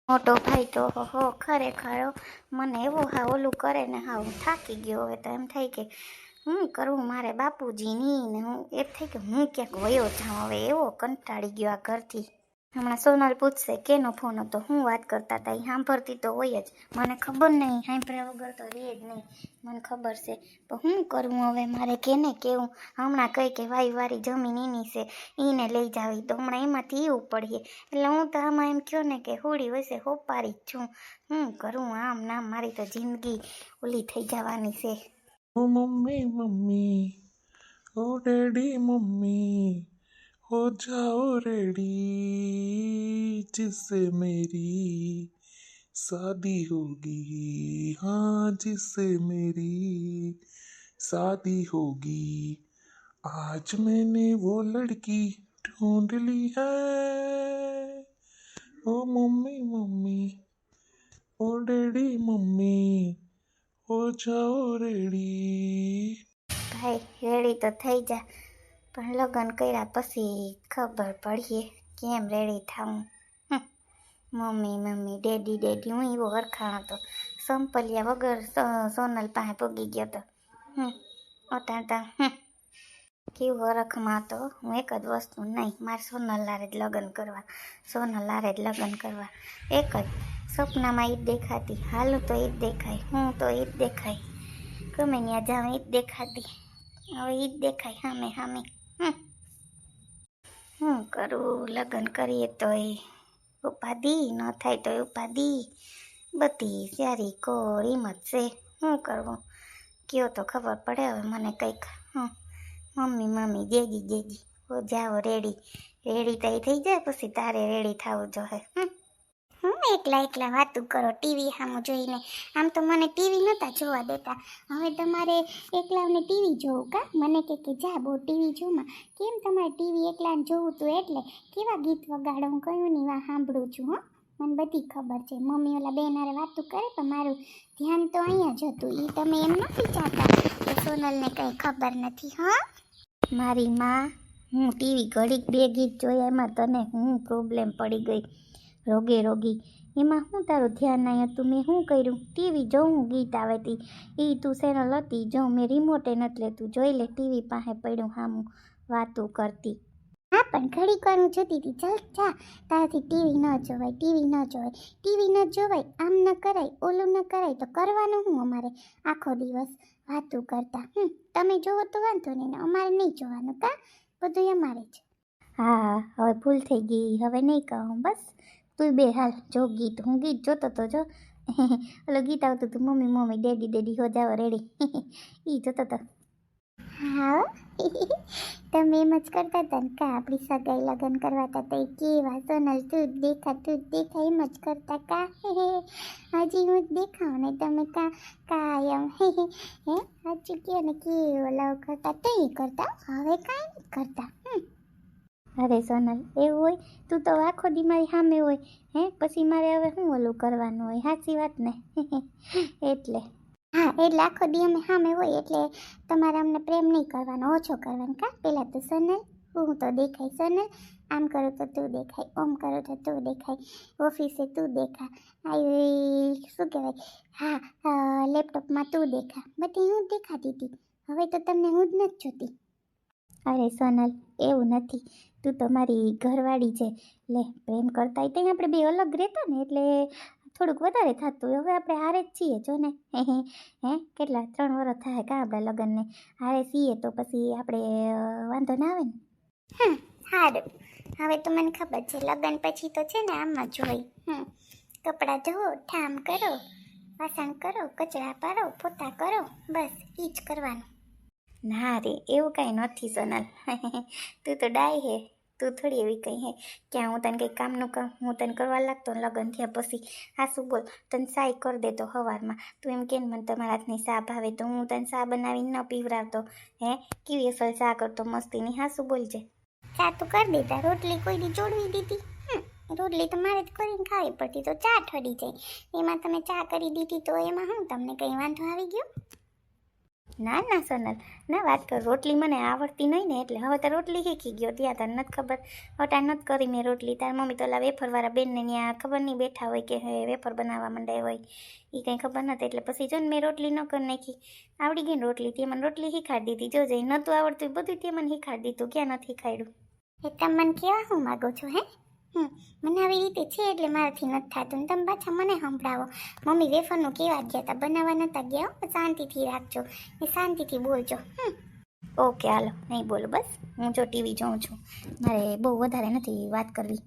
મોટો ભાઈ તો હો ખરેખર મને એવું હા ઓલું કરે ને હા હું થાકી ગયો. હવે તો એમ થાય કે હું કરું મારે બાપુજીની ને હું એમ થાય કે હું ક્યાંક વયો જાઉં. હવે એવો કંટાળી ગયો આ ઘરથી. હમણાં સોનલ પૂછશે કેનો ફોન હતો, હું વાત કરતા હતા, એ સાંભળતી તો હોય જ. મને ખબર નહીં, સાંભળ્યા વગર તો રહે જ નહીં, મને ખબર છે. તો હું કરવું હવે મારે કેને કેવું. હમણાં કહી કે વારી જમીન એની છે એને લઈ જાવી, તો હમણાં એમાંથી એવું પડીએ. એટલે હું તો આમાં એમ કહો ને કે હોળી વસે હોપારી જ છું. હું કરું આમ નામ, મારી તો જિંદગી ઓલી થઈ જવાની છે. ओ मम्मी मम्मी ओ डैडी मम्मी हो जाओ रेडी जिससे मेरी शादी होगी, हाँ जिससे मेरी शादी होगी. आज मैंने वो लड़की ढूंढ ली है. ओ मम्मी मम्मी ओ डैडी मम्मी हो जाओ રેડી. ભાઈ રેડી તો થઈ જા, પણ લગ્ન કર્યા પછી ખબર પડીએ કેમ રેડી થાઉં. મમ્મી ડેડી હું એવો હરખાણો તો સંપલિયા વગર સોનલ પાસે પગી ગયો તો. અટાટા કેવું હરખમાં તો હું એક જ વસ્તુ નહીં, મારે સોનલ લારે જ લગ્ન કરવા, સોનલ લારે જ લગ્ન કરવા. એક જ સપનામાં ઈ જ દેખાતી, હાલું તો ઈ જ દેખાય, હું તો ઈ જ દેખાય, ગમે ત્યાં જાઉં ઈ જ દેખાતી. હવે ઈ જ દેખાય સામે સામે. હું કરું, લગ્ન કરીએ તો એ ઉપાધિ, ન થાય તો ઉપાધિ, બધી સારી કોરી મત છે. શું કરવું કયો તો ખબર પડે હવે મને કંઈક. મમ્મી જેજી હો જાઓ રેડી. રેડી તો થઈ જાય પછી તારે રેડી થવું જોઈએ. એકલા વાતું કરો ટીવી સામું જોઈને. આમ તો મને ટીવી નહોતા જોવા દેતા, હવે તમારે એકલાને ટીવી જોવું કા? મને કે જા બહુ ટીવી જોમાં. કેમ તમારે ટીવી એકલાને જોવું તું એટલે? કેવા ગીત વગાડો, હું કયું ની વાત સાંભળું છું. મને બધી ખબર છે. મમ્મી ઓલા બેન હારે વાતું કરે પણ મારું ધ્યાન તો અહીંયા જ હતું. એ તમે એમ નથી ચાહતા કે સોનલને કંઈ ખબર નથી. મારી માં, હું ટીવી ઘડીક બે ગીત જોયા એમાં તને હું પ્રોબ્લેમ પડી ગઈ, રોગી. એમાં હું તારું ધ્યાન નહીં હતું, મેં શું કર્યું? ટીવી જોઉં, ગીત આવે તી એ તું ચેનલ હતી જોઉં, મેં રિમોટે નથી લેતું, જોઈ લે ટીવી પાસે પડ્યું સામું વાતું કરતી. હા પણ ઘડીક વાર હું જોતી હતી. ચાલ જા, તારાથી ટીવી ન જોવાય. ટીવી ન જોવાય, આમ ન કરાય, ઓલું ન કરાય તો કરવાનું હું અમારે આખો દિવસ વાતું કરતા. તમે જોવો તો વાંધો નહીં ને અમારે નહીં જોવાનું કા? બધું અમારે જ. હા હવે ભૂલ થઈ ગઈ, હવે નહીં કહું બસ. તું બે હાલ જો ગીત, હું ગીત જોતો તો જો ઓલો ગીત આવતું હતું મમ્મી ડેડી હો જાઓ રેડી એ જોતો તો. હા તમે એમ જ કરતા હતા ને કા? આપણી સગાઈ લગ્ન કરવા હતા તો એ કેવા સોનલ તું જ દેખા એમ જ કરતા કા? હજી હું જ દેખાવ ને તમે કાયમ હે સાચું કહો ને કેવો લવ કરતા તો એ કરતા, હવે કાંઈ નથી કરતા. અરે સોનલ એવું હોય? તું તો આખો દી મારી સામે હોય પછી મારે હવે શું ઓલું કરવાનું હોય? સાચી વાત ને? એટલે એટલે આખો દી અમે સામે હોય એટલે તમારે અમને પ્રેમ નહીં કરવાનો, ઓછો કરવાનો કા? પહેલાં તો સોનલ હું તો દેખાય, સોનલ આમ કરું તો તું દેખાય, ઓમ કરું તો તું દેખાય, ઓફિસે તું દેખા, આવી શું કહેવાય લેપટોપમાં તું દેખા, બધી હું દેખાતી હતી. હવે તો તમને હું જ નથી જોતી. અરે સોનલ એવું નથી, તું તો મારી ઘરવાળી છે. લે પ્રેમ કરતા તો આપણે બે અલગ રહેતા ને એટલે થોડુંક વધારે થતું. હવે આપણે હારે જ છીએ જો ને. કેટલા 3 વર્ષ થાય કાં આપણા લગ્નને? હારે છીએ તો પછી આપણે વાંધો ના આવે ને. સારું, હવે તો મને ખબર છે લગ્ન પછી તો છે ને આમ જ હોય. કપડાં ધોવો, ઠામ કરો, વાસણ કરો, કચરા પાડો, પોતા કરો, બસ એ જ કરવાનું. ના રે એવું કાંઈ નથી સોનલ. તું તો ડાય હે, તું થોડી એવી કંઈ હે ક્યાં હું તને કંઈ કામનું કામ હું તને કરવા લાગતો ને લગ્ન થયા પછી? હાસું બોલ, તને સાય કરી દેતો સવારમાં. તું એમ કે મને તમારા હાથની ચા ભાવે તો હું તને ચા બનાવીને ન પીવડાવતો? કેવી અસલ ચા કરતો મસ્તીની, હાસું બોલજે. ચા તો કરી દેતા, રોટલી કોઈ દી જોડવી દીધી? રોટલી તો મારે જ કરીને ખાવી પડતી, તો ચા ઠરી જાય. એમાં તમે ચા કરી દીધી તો એમાં હું તમને કંઈ વાંધો આવી ગયો? ના ના સોનલ, ના વાત કર. રોટલી મને આવડતી નહીં ને એટલે હવે તો રોટલી શીખી ગયો. ત્યાં તને નથી ખબર, હટા નથી કરી મેં રોટલી. તાર મમ્મી તો ઓલા વેફરવાળા બેનને ત્યાં ખબર નહીં બેઠા હોય કે હે વેફર બનાવવા માંડ્યા હોય, એ કંઈ ખબર નથી. એટલે પછી જો ને મેં રોટલી ન કરી નાખી. આવડી ગઈ ને રોટલી, તે મને રોટલી શીખાડી દીધી. જોજે નહોતું આવડતું બધું તે મને શીખાડી દીધું. ક્યાં નથી શીખાડ્યું? એ તમે મને કેવા હું માગો છો હે? મને આવી રીતે છે એટલે મારાથી નથી થતું ને તમે પાછા મને સંભળાવો. મમ્મી વેફરનું કેવા ગયા હતા, બનાવવા નતા ગયા હો. શાંતિથી રાખજો ને શાંતિથી બોલજો. ઓકે હાલો, નહીં બોલો બસ. હું જો ટીવી જોઉં છું, મારે બહુ વધારે નથી વાત કરવી.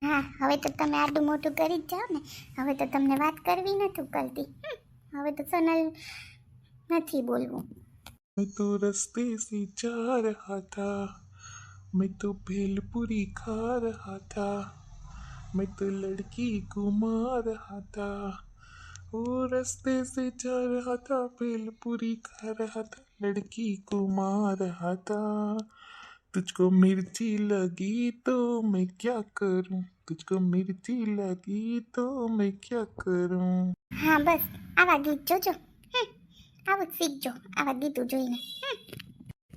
હા, હવે તો તમે આડું મોટું કરી જ જાઓ ને. હવે તો તમને વાત કરવી નથી કરતી. હવે તો સોનલ નથી બોલવું. मैं तो रास्ते से जा रहा था, मैं तो भेलपुरी खा रहा था, मैं तो लड़की घुमा रहा था, वो रास्ते से जा रहा था, भेलपुरी खा रहा था, लड़की घुमा रहा था, तुझको मिर्ची लगी तो मैं क्या करूं, तुझको मिर्ची लगी तो मैं क्या करूं. હા બસ, આવા ગીત જોજો. આવું જ શીખજો આવા ગીતું જોઈને.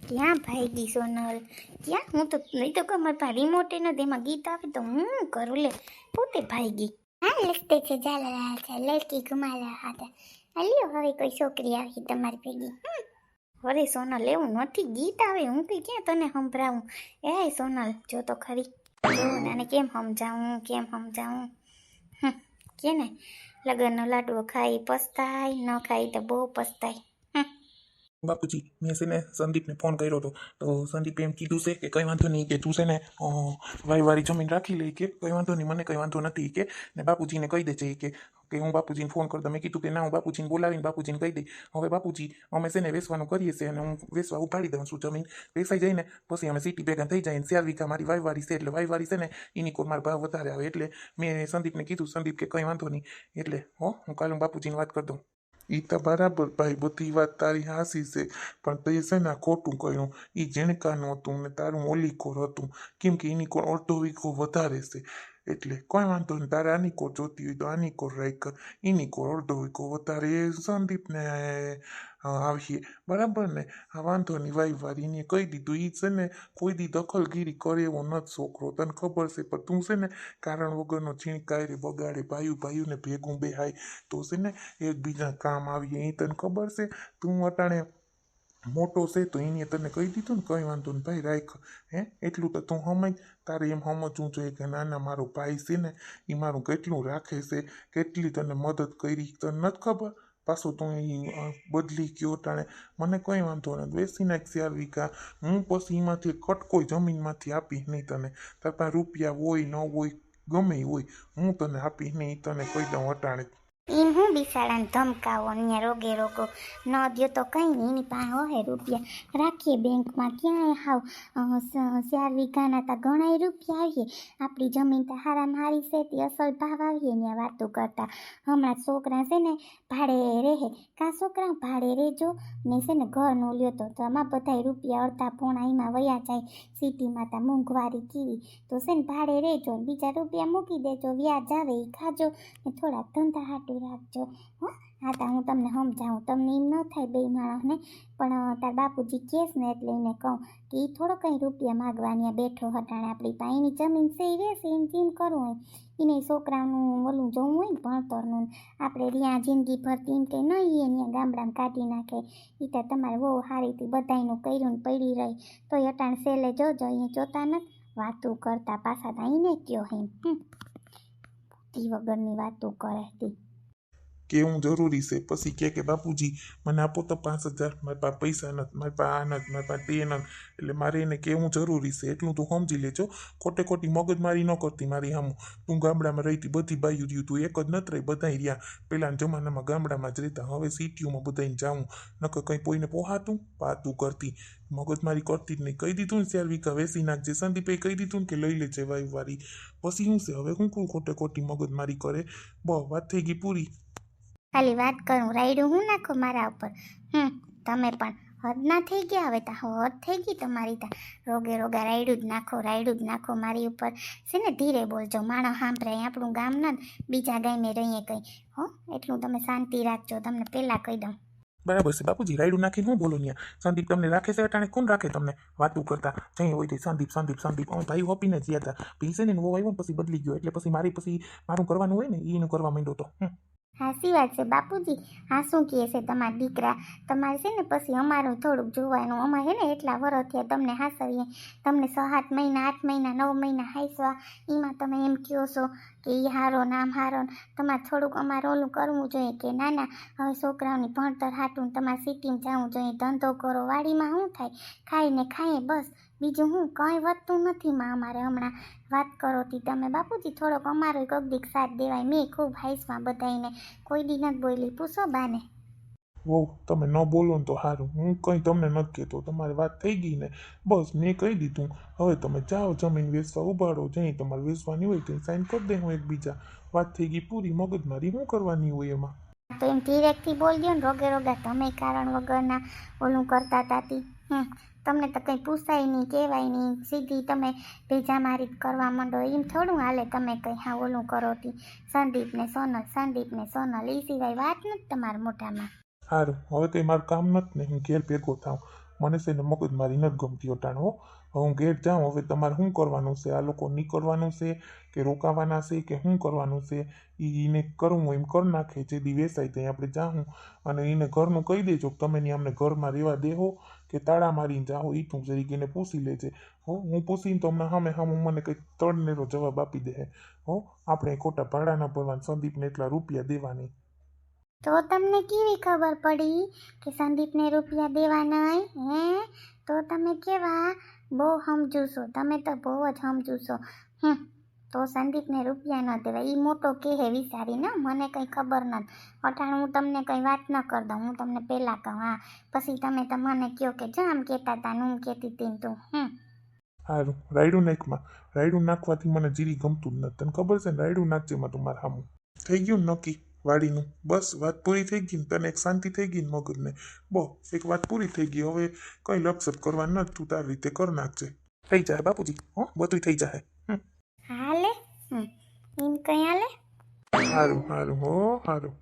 ક્યાં ભાઈ સોનલ, ક્યાં? હું તો નહીં તો કમર પા રિમોટે નથી, એમાં ગીત આવે તો હું કરું લે, પોતે ભાઈ. હા, લખતે છે ચાલ રહ્યા છે, લડકી ઘુમા રહ્યા હતા. અલ્યો હવે કોઈ છોકરી આવી તમારી ભેગી. અરે સોનલ, એવું નથી, ગીત આવે. હું કઈ ક્યાં તને સંભળાવું? એ સોનલ જો તો ખરી, જો નાને કેમ સમજાવું. કે ને લગનનો લાડવો ખાઈ પસ્તાય, ન ખાઈ તો બહુ પસ્તાય. બાપુજી, મેં છે ને સંદીપને ફોન કર્યો હતો, તો સંદીપે એમ કીધું છે કે કંઈ વાંધો નહીં, કે તું છે ને વાયવાળી જમીન રાખી લઈ, કે કંઈ વાંધો નહીં, મને કંઈ વાંધો નથી, કે ને બાપુજીને કહી દેજે કે હું બાપુજીને ફોન કરતો. મેં કીધું કે ના, હું બાપુજીને બોલાવીને બાપુજીને કહી દઈ. હવે બાપુજી, અમે છે ને વેસવાનું કરીએ છીએ અને હું વેસવા ઉપાડી દઉં છું. જમીન વેસાઈ જાય ને પછી અમે સિટી ભેગા થઈ જાય. 4 વીઘા મારી વાયવાળી છે, એટલે વાયવાળી છે ને એની કોઈ મારો ભાવ વધારે આવે. એટલે મેં સંદીપને કીધું, સંદીપ કે કંઈ વાંધો નહીં. એટલે હું કાલે બાપુજીને વાત કરી દઉં. એ તો બરાબર ભાઈ, બધી વાત તારી હાસી છે, પણ તે છે ને ખોટું કર્યું. એ ઝીણકાનું હતું ને તારું ઓલીકોર હતું, કેમ કે એની કોર અડધો વીઘો વધારે છે. એટલે કોઈ વાંધો નહીં, તારે આની કોર જોતી હોય તો આની કોર રાખ, એની કોર અડધો વીઘો વધારે. એ સંદીપને આવીએ બરાબર ને. આ વાંધો નહીં, વારી એને કહી દીધું. એ છે ને કોઈ દી દખલગીરી કરે એવો નથી છોકરો, તને ખબર છે. પણ તું છે ને કારણ વગરનો ઝીણકાય રે બગાડે, ભાઈઓને ભેગું બેહાય તો છે ને એકબીજા કામ આવીએ. એ તને ખબર છે. તું અટાણે મોટો છે તો એને તને કહી દીધું ને કંઈ વાંધો ને ભાઈ રાખ. એટલું તો તું સમજ. તારે એમ સમજવું જોઈએ કે નાના મારો ભાઈ છે ને એ મારું કેટલું રાખે છે, કેટલી તને મદદ કરી, તને નથી ખબર. પાછું તું એ બદલી ગયો ટાણે. મને કંઈ વાંધો નથી, બેસી નાખ 4 વીઘા. હું પછી એમાંથી કટકોઈ જમીનમાંથી આપીશ નહીં તને. તાર પાસે રૂપિયા હોય ન હોય ગમે હોય, હું તને આપીશ નહીં. તને કહી દઉં અટાણે. એમ હું બિસાડાને ધમકાવો, અહીંયા રોગે રોગો ન દો તો કંઈ નહીં. એની પાસે હોય રૂપિયા રાખીએ બેંકમાં. ક્યાંય હાવ 4 વીઘાના તો ઘણાય રૂપિયા આવીએ. આપણી જમીન તો હારામાં હારી છે, તે અસલ ભાવ આવીએ ત્યાં વાતો કરતા. હમણાં છોકરા છે ને ભાડે રહે, કાં છોકરા ભાડે રહેજો ને છે ને ઘરનું લ્યો તો આમાં બધા રૂપિયા અડધા પોણા એમાં વયા જાય. સિટીમાં તો મોંઘવારી કેવી, તો છે ને ભાડે રહેજો, બીજા રૂપિયા મૂકી દેજો, વ્યાજ આવે એ ખાજો ને થોડા ધંધા હાટું રાખજો. હા તો હું તમને સમજાવું, તમને એમ ન થાય બે માણસને. પણ તાર બાપુજી કહેશ ને એટલે એને કહું કે એ થોડો કંઈ રૂપિયા માગવાની બેઠો હટાણે. આપણી પાસે એની જમીન છે એ રહેશે, એમ જેમ કરવું હોય એને છોકરાનું ઓલું જોવું હોય ને ભણતરનું. આપણે ત્યાં જિંદગી ભરતી એમ કે નહીં અહીંયા ગામડામાં કાઢી નાખે. એ તો તમારે બહુ સારીથી બધાયનું કર્યું ને પડી રહી તો અટાણ સેલે જોજો. અહીંયા જોતા નથી વાતું કરતા, પાછા તો અહીંને કયો એમ તી વગરની વાતો કરે હતી. કેવું જરૂરી છે. પછી કે બાપુજી મને આપો તો 5000, મારી પાસે પૈસા નથી, મારી પાસે આ નથી, મારી પાસે તે નથી. એટલે મારે એને કેવું જરૂરી છે. એટલું તું સમજી લેજો. ખોટી મગજમારી ન કરતી મારી સામું. તું ગામડામાં રહીતી, બધી બાયું રહ્યું, તું એક જ નથી રહી, બધાય રહ્યા. પહેલાના જમાનામાં ગામડામાં જ રહેતા, હવે સિટીઓમાં બધાને જાઉં. નકર કંઈ કોઈને પોહાતું પાતું કરતી, મગજમારી કરતી જ નહીં. કહી દીધું ને 4 વીઘા વેસી નાખજે. સંદીપે કહી દીધું ને કે લઈ લેજે વાયવારી. પછી શું છે હવે, હું ખોટી મગજમારી કરે. બસ વાત થઈ ગઈ પૂરી. ખાલી વાત કરું, રાયડું હું નાખો મારા ઉપર. તમે પણ હદ ના થઈ ગયા. હવે તો હદ થઈ ગઈ તમારી. તા રોગા રાયડું જ નાખો મારી ઉપર. છે ને ધીરે બોલજો, માણસ સાંભળે. આપણું ગામ ના બીજા ગામે રહીએ કંઈ. એટલું તમે શાંતિ રાખજો, તમને પહેલાં કહી દઉં. બરાબર છે બાપુજી, રાયડું નાખીને હું બોલો ન્યા. સંદીપ તમને રાખે છે અટાણે? કોણ રાખે તમને વાતું કરતા? જઈ હોય તે સંદીપ સંદીપ સંદીપ અમે ભાઈ હોપીને જ ગયા હતા. પછી છે ને વો આવ્યો ને પછી બદલી ગયો, એટલે પછી મારું કરવાનું હોય ને એનું કરવા માંડ્યો તો. સાચી વાત છે બાપુજી. હા શું કહે છે તમારા દીકરા? તમારે છે ને પછી અમારું થોડુંક જોવાનું. અમારે છે ને એટલા વર્ષ થયા તમને હાસવીએ, તમને 6-7 મહિના 8 મહિના 9 મહિના હાંસવા, એમાં તમે એમ કહો છો કે એ હારો નામ હારો. તમારે થોડુંક અમારે ઓલું કરવું જોઈએ કે ના ના હવે છોકરાઓની ભણતર હાટું તમારે સિટીમાં જવું જોઈએ, ધંધો કરો. વાડીમાં શું થાય? ખાઈને ખાઈએ બસ, બીજું હું કંઈ વધતું નથી માં અમારે. હમણાં વાત કરો તી તમે બાપુજી, થોડોક અમારો કગદીક સાથ દેવાય. મેં ખૂબ હાઈસમાં બધાઈને, કોઈ દી નથી બોલી. પૂછો બાને. વહુ તમે ન બોલો ને તો સારું, હું કંઈ તમને નથી કહેતો. તમારી વાત થઈ ગઈ ને બસ, મેં કહી દીધું. હવે તમે જાઓ જમીન વેચવા ઉભાડો, જઈ તમારે વેચવાની હોય તો સાઈન કરી દેવું એકબીજા. વાત થઈ ગઈ પૂરી. મગજમારી શું કરવાની હોય એમાં? તો એમ ધીરેકથી બોલજો ને, રોગે રોગા તમે કારણ વગરના ઓલું કરતા તાતી. તમને તો કંઈ પૂછાય નહીં, કહેવાય નહીં, સીધી તમે ભેજા મારી કરવા માંડો. એમ થોડું હાલે તમે કંઈ હા ઓલું કરો તી. સંદીપને સોનલ એ સિવાય વાત નથી તમારા મોઢામાં. સારું, હવે કંઈ મારું કામ નથી ને હું ઘેર ભેગો થાઉં. મને છે ને મગજમારી નથી ગમતી અટાણ હો. હવે હું ઘેર જાઉં. હવે તમારે શું કરવાનું છે? આ લોકો નીકળવાનું છે કે રોકાવાના છે કે શું કરવાનું છે? એને કરવું હોય એમ કરી નાખે. જે દી વેસાય ત્યાં આપણે જાઉં અને એને ઘરનું કહી દેજો કે તમે નહીં અમને ઘરમાં રહેવા દેહો કે તાળા મારીને જાઓ. એ તું જરીક એને પૂછી લેજે હો. હું પૂછીને તો હમણાં સામે મને કંઈક તળનેરો જવાબ આપી દે હો. આપણે ખોટા ભાડા ના ભરવાના, સંદીપને એટલા રૂપિયા દેવાની. તો તમને કેવી ખબર પડી કે સંદીપને રૂપિયા દેવાના? હે તો તમે કેવા બહુ સમજુ છો. તમે તો બહુ જ સમજુ છો. તો સંદીપને રૂપિયા ન દેવાય એ મોટો કહે વિચારીને. મને કંઈ ખબર નથી. અટાણ હું તમને કંઈ વાત ન કરી દઉં. હું તમને પહેલાં કહું. હા પછી તમે તો મને કહો કે જો આમ કહેતા હતા ને હું કહેતી હતી તું. સારું, રાયડું નાખમાં. રાયડું નાખવાથી મને જીરી ગમતું જ નથી. તને ખબર છે ને? રાયડું નાખજે માં તમારે સામું. થઈ ગયું ને નક્કી વાડીનું? બસ વાત પૂરી થઈ ગઈ ને? તને એક શાંતિ થઈ ગઈ ને મગજને? બસ એક વાત પૂરી થઈ ગઈ. હવે કંઈ લપસપ કરવાનું નથી. તું તારી રીતે કરી નાખજે. થઈ જાય બાપુજી, હો બધું થઈ જાય. હાલે એમ કંઈ હાલે. સારું સારું હો સારું.